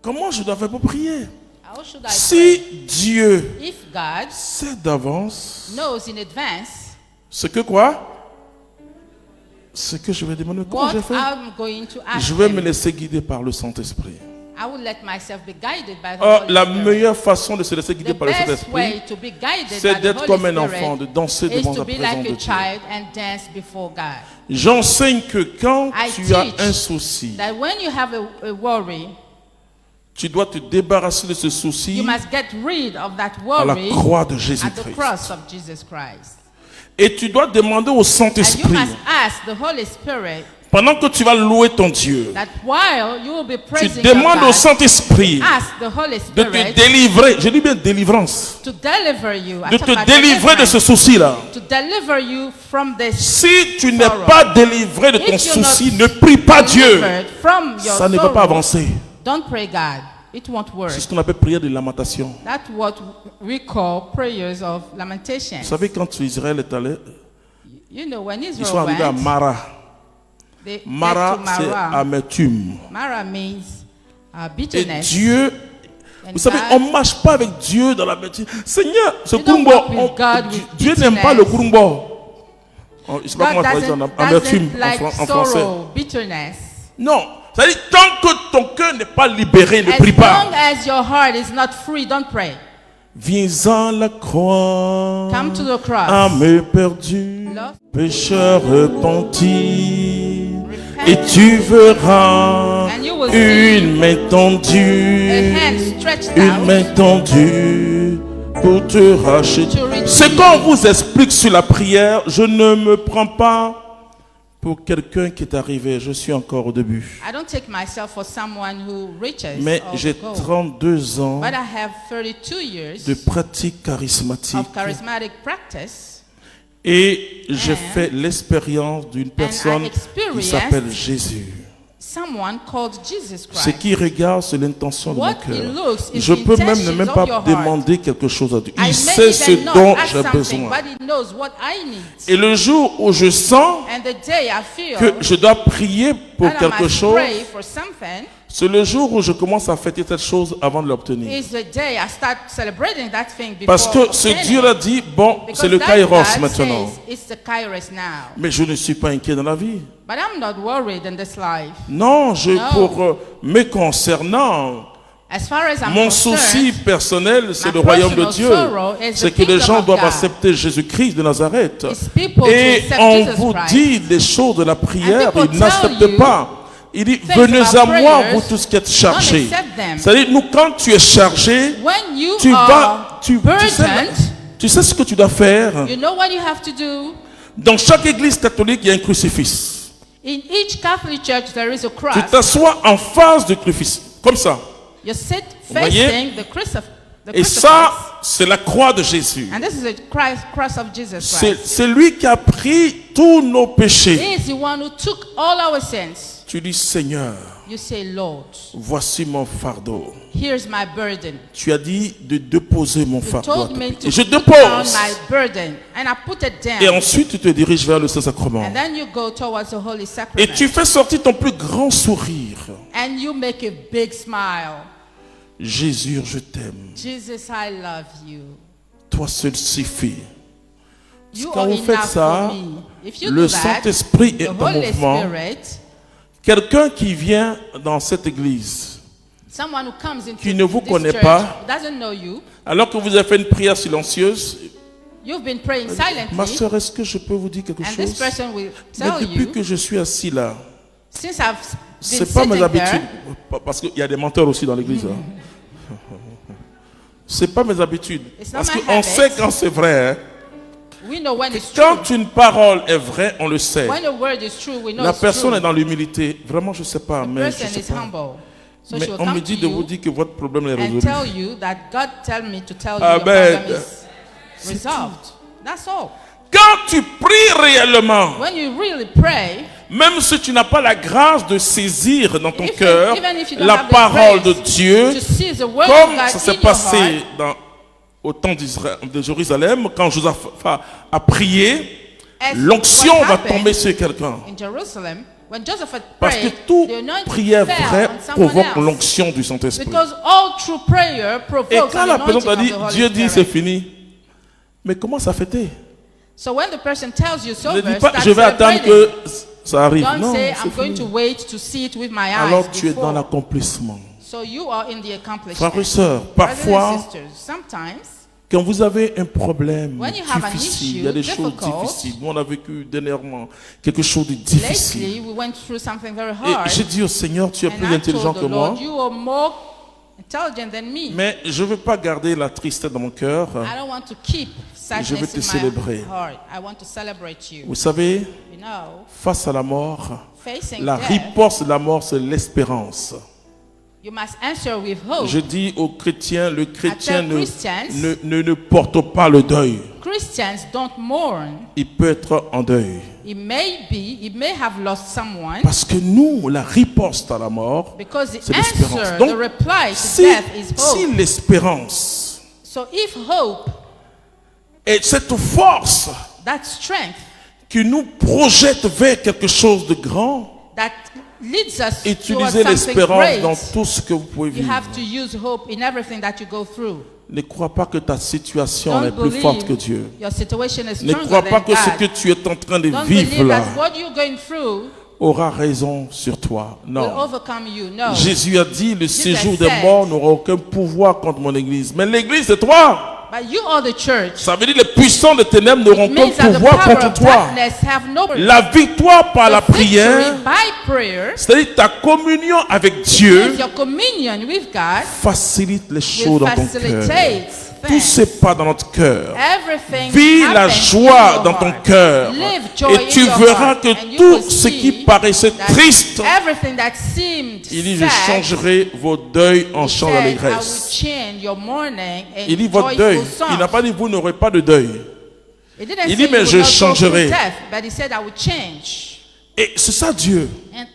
Comment je dois faire pour prier? How should I Si pray? Dieu If God sait d'avance knows in advance ce que quoi? Ce que je vais demander. Comment what je vais faire? I'm going to ask Je vais me him, laisser guider par le Saint-Esprit. I will let myself be guided by the Holy La Spirit. meilleure façon de se laisser guider The par le best Saint-Esprit, way to be guided c'est by the d'être Holy comme un Spirit enfant, de danser is devant to la be présence like de a Dieu. child and dance before God. J'enseigne que quand I tu as teach un souci, That when you have a worry, tu dois te débarrasser de ce souci you must get rid of that à la worry croix de at the Jésus-Christ. cross of Jesus Christ. Et tu dois demander au And you Saint-Esprit, must ask the Holy Spirit pendant que tu vas louer ton Dieu, that while you will be tu praising your demandes au God, Saint-Esprit ask the Holy de Spirit te délivrer, je dis bien délivrance, to deliver you. I de talk te about délivrer de ce deliverance, souci-là. to deliver you from this. Si tu n'es sorrow. pas délivré de ton If you're not souci, ne prie pas Dieu. delivered from your Ça ne va sorrow, pas avancer. don't pray God. It won't work. C'est ce qu'on appelle prière de lamentation. That's what we call prayers of lamentation. Vous savez, quand Israël est allé, You know, when ils Israel sont arrivés à went, Mara. they get Mara, to c'est Mara. amertume. Mara means Et bitterness. Dieu, And vous savez, God- on ne marche pas avec Dieu dans l'amertume. Seigneur, ce You don't kurumbo, walk with God with Dieu n'aime pas le bitterness. kurumbo. Oh, je ne sais pas God comment on traduit doesn't, en amertume like en français. sorrow, bitterness. Non, c'est-à-dire, tant que ton cœur n'est pas libéré, ne As prie pas. long as your heart is not free, don't pray. Viens à la croix, Come to the cross. âme perdue, Love. pécheur repenti, et tu verras And you will see une main tendue, a hand stretched une out main tendue pour te racheter. to redeem Ce qu'on vous explique sur la prière, je ne me prends pas pour quelqu'un qui est arrivé. Je suis encore au début. I don't take myself for someone who reaches Mais or j'ai goes. 32 ans But I have 32 years de pratique charismatique. of charismatic practice. Et j'ai And- fait l'expérience d'une personne qui experienced s'appelle Jésus. Someone called Jesus Ce Christ. qui regarde, c'est l'intention de mon What cœur. it looks is Je the peux même ne intentions même of pas your heart. demander quelque chose à Dieu. I Il may sait ce even not dont ask j'ai something, besoin. but he knows what I need. Et le jour où je sens And the day I feel que je dois prier pour that I quelque must chose, pray for something c'est le jour où je commence à fêter cette chose avant de l'obtenir. is the day I start celebrating that thing before Parce que ce obtaining Dieu it. a dit, bon, Because c'est le that kairos God maintenant. says it's the kairos now. Mais je ne suis pas inquiet dans la vie. But I'm not worried in this life. Non, No. pour me concernant, As far as I'm mon concerned, souci personnel, c'est my le royaume de personal Dieu. sorrow is C'est the que les kingdom gens of doivent God. accepter Jésus-Christ de Nazareth. It's people to Et accept on Jesus vous Christ. dit les choses de la prière, And people ils n'acceptent tell you pas. Il dit, things venez about à moi, prayers, vous tous qui êtes chargés. don't accept them. C'est-à-dire, nous, quand tu es chargé, When you tu are vas, tu burdened, tu sais ce que tu dois faire. you know what you have to do. Dans chaque église catholique, il y a un crucifix. In each Catholic church, there is a cross. Tu t'assois en face du crucifix, comme ça. You sit voyez? facing the Et crucifix. ça, c'est la croix de Jésus. And this is the cross of Jesus C'est Christ. lui qui a pris tous nos péchés. He is the one who took all our sins. Tu dis, Seigneur, You say, Lord, voici mon fardeau. here's my burden. Tu as dit de déposer mon You fardeau. à told tes me pieds. to Et je put down dépose. my burden. And I put it Et down. ensuite, tu te diriges vers le Saint-Sacrement. And then you go towards the Holy Et Sacrament. tu fais sortir ton plus grand sourire. And you make a big smile. Jésus, je t'aime. Jesus, I love you. Toi seul suffit. You Quand are vous faites enough ça, for me. If you le do that, Saint-Esprit est the en Holy mouvement. Spirit, Quelqu'un qui vient dans cette église, someone who comes into qui ne vous this connaît church, pas, doesn't know you, alors que vous avez fait une prière silencieuse, you've been praying ma silently, soeur, est-ce que je peux vous dire quelque and this chose? person will Mais tell depuis you, que je suis assis là, since I've been c'est pas mes sitting habitudes, there, parce qu'il y a des menteurs aussi dans l'église. Hein. C'est pas mes habitudes, It's not parce my qu'on habit. sait quand c'est vrai. Hein. we know when it's Quand true. une parole est vraie, on le sait. When a word is true, we know La it's personne true. est dans l'humilité. Vraiment, je sais pas, The mais je person sais is pas. humble. So Mais she will on me come dit to de vous you dire que votre problème est and résolu. tell you that God tell me to tell you Amen. your problem is resolved. That's all. Quand tu pries réellement, When you really pray, même si tu n'as pas la grâce de saisir dans ton If you- cœur even if you don't la have the parole de grace Dieu, to see the word comme of God ça s'est in your passé heart, au temps de Jérusalem, quand Josaphat a prié, as l'onction what va happened tomber sur quelqu'un. in Jerusalem, When Joseph had Parce que prayed, toute the anointing prière fell vraie on someone provoque else. l'onction du Saint-Esprit. Because all true prayer Et provokes quand an la personne anointing t'a of dit, the Holy Dieu dit c'est Spirit. fini, mais comment ça fêter? So when the person tells you so, Ne dis pas, start je vais attendre celebrating. que ça arrive. Don't Non, say, c'est I'm going fini. to wait to see it with my eyes Alors tu es dans before. l'accomplissement. So you are in the accomplishment. Frères et sœurs, Brothers and parfois, sisters, sometimes, quand vous avez un problème when you have an difficile, issue, il y a des choses difficult, difficiles. Nous, on a vécu dernièrement quelque chose de difficile. lately we went through something very Et hard. j'ai dit au Seigneur, tu es And plus I intelligent told que the moi, Lord, you are more intelligent than me. mais je ne veux pas garder la tristesse dans mon cœur. I don't want to keep Je vais sadness te in célébrer. my heart. I want to celebrate you. Vous savez, You know, face à la mort, facing la death, riposte de la mort, c'est l'espérance. you must answer with hope. Je dis aux chrétiens, le chrétien tell Christians, ne porte pas le deuil. Christians don't mourn. Il peut être en deuil. He may have lost someone Parce que nous, la riposte à la mort, because the c'est l'espérance. answer, Donc, the reply to si, death is hope. si l'espérance So if hope, est cette force that strength qui nous projette vers quelque chose de grand, that leads us towards utilisez something l'espérance great, dans tout ce que vous pouvez you vivre. have to use hope in everything that you go through. Ne crois pas que ta situation Don't est plus believe forte que Dieu. your situation is Ne stronger crois pas than que ce God. que tu es en train de Don't vivre believe là that what you're going through aura raison sur toi. will Non. overcome you. No. Jésus a dit, le séjour des said- morts n'aura aucun pouvoir contre mon église. Mais l'église, c'est toi. But you are the church. Ça veut dire que les puissants de ténèbres n'auront It aucun means that the pouvoir power contre of toi. darkness have no La victoire par la prière, victory by prayer, c'est-à-dire ta communion avec with Dieu, your communion with God, facilite les choses will dans ton cœur. facilitate Tout things. se passe dans notre cœur. Everything Vis la happens joie in your dans ton heart. cœur. Live joy Et in tu your verras heart, que and you tout will ce qui see paraissait that triste, everything that seemed il dit, je sad, changerai vos deuils en he chants said, I will d'allégresse. change your mourning and Il dit votre deuil. joyful songs. Il n'a pas dit vous n'aurez pas de deuil. He didn't Il say dit, mais you je will not go through changerai. death, but he said I will change. Et c'est ça Dieu. And